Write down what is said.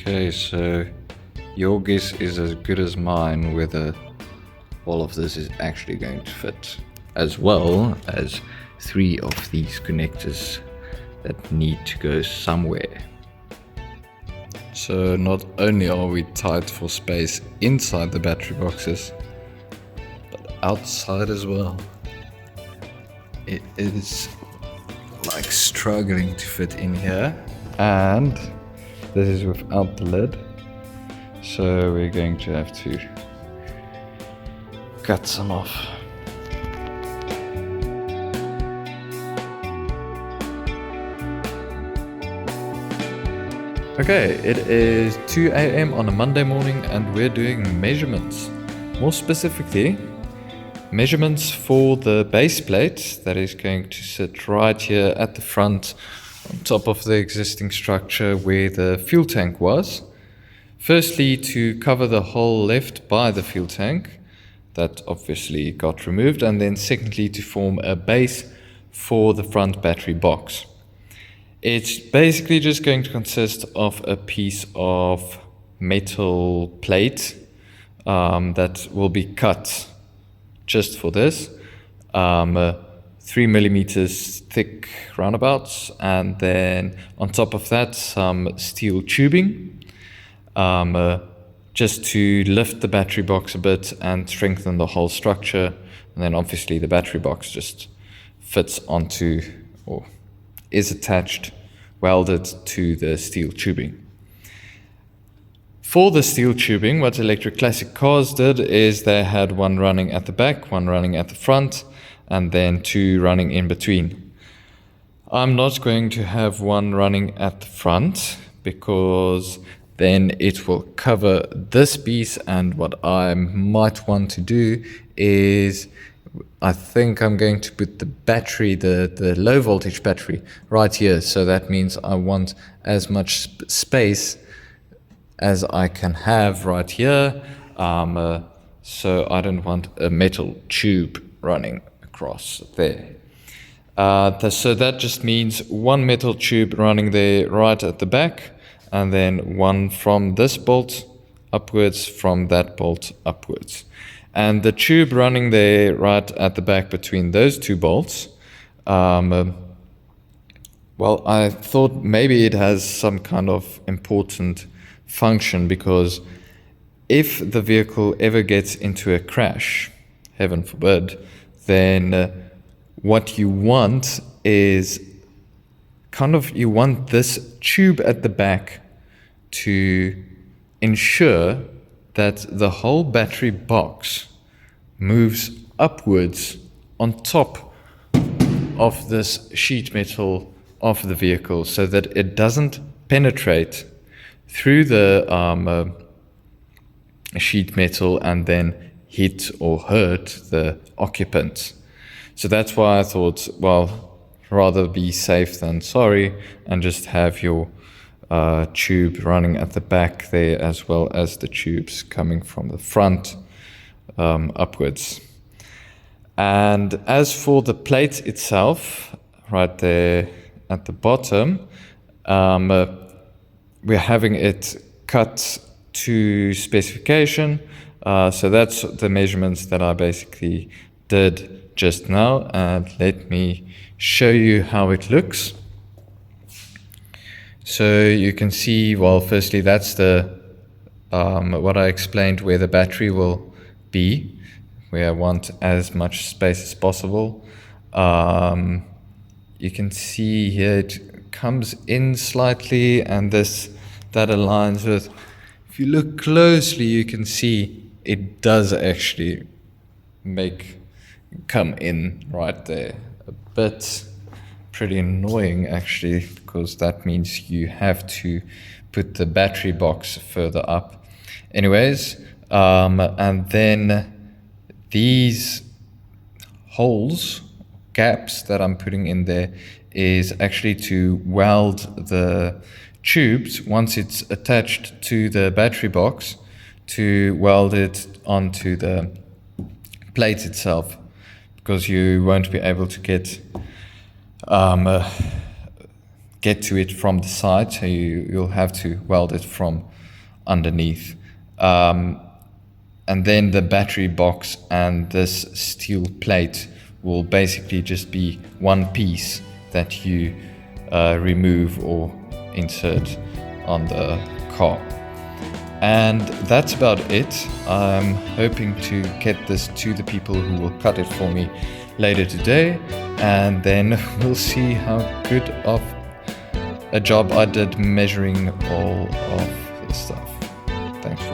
Okay, so your guess is as good as mine whether all of this is actually going to fit, as well as 3 of these connectors that need to go somewhere. So not only are we tight for space inside the battery boxes, but outside as well. It is like struggling to fit in here, and this is without the lid, so we're going to have to cut some off. Okay, it is 2 a.m. on a Monday morning and we're doing measurements. More specifically, measurements for the base plate that is going to sit right here at the front on top of the existing structure where the fuel tank was. Firstly, to cover the hole left by the fuel tank that obviously got removed, and then secondly to form a base for the front battery box. It's basically just going to consist of a piece of metal plate that will be cut just for this, 3 millimeters thick roundabouts, and then on top of that some steel tubing, just to lift the battery box a bit and strengthen the whole structure. And then obviously the battery box just fits onto, or is attached, welded to the steel tubing. For the steel tubing, what Electric Classic Cars did is they had one running at the back, one running at the front, and then 2 running in between. I'm not going to have one running at the front because then it will cover this piece, and what I might want to do is I think I'm going to put the battery, the low voltage battery, right here. So that means I want as much space as I can have right here. So I don't want a metal tube running across there. So that just means one metal tube running there right at the back, and then one from this bolt upwards, from that bolt upwards. And the tube running there right at the back between those 2 bolts, well, I thought maybe it has some kind of important function, because if the vehicle ever gets into a crash, heaven forbid, then what you want is you want this tube at the back to ensure that the whole battery box moves upwards on top of this sheet metal of the vehicle, so that it doesn't penetrate through the sheet metal and then hit or hurt the occupant. So that's why I thought, well, rather be safe than sorry, and just have your tube running at the back there, as well as the tubes coming from the front upwards. And as for the plate itself, right there at the bottom, we're having it cut to specification. So that's the measurements that I basically did just now, and let me show you how it looks. So you can see, well, firstly, that's the what I explained, where the battery will be, where I want as much space as possible. You can see here it comes in slightly, and that aligns with, if you look closely, you can see it does actually come in right there a bit. Pretty annoying actually, because that means you have to put the battery box further up. Anyways, and then these holes, gaps that I'm putting in there, is actually to weld the tubes once it's attached to the battery box, to weld it onto the plate itself, because you won't be able to get get to it from the side, so you'll have to weld it from underneath. And then the battery box and this steel plate will basically just be one piece that you remove or insert on the car. And that's about it. I'm hoping to get this to the people who will cut it for me later today, and then we'll see how good of a job I did measuring all of this stuff. Thanks for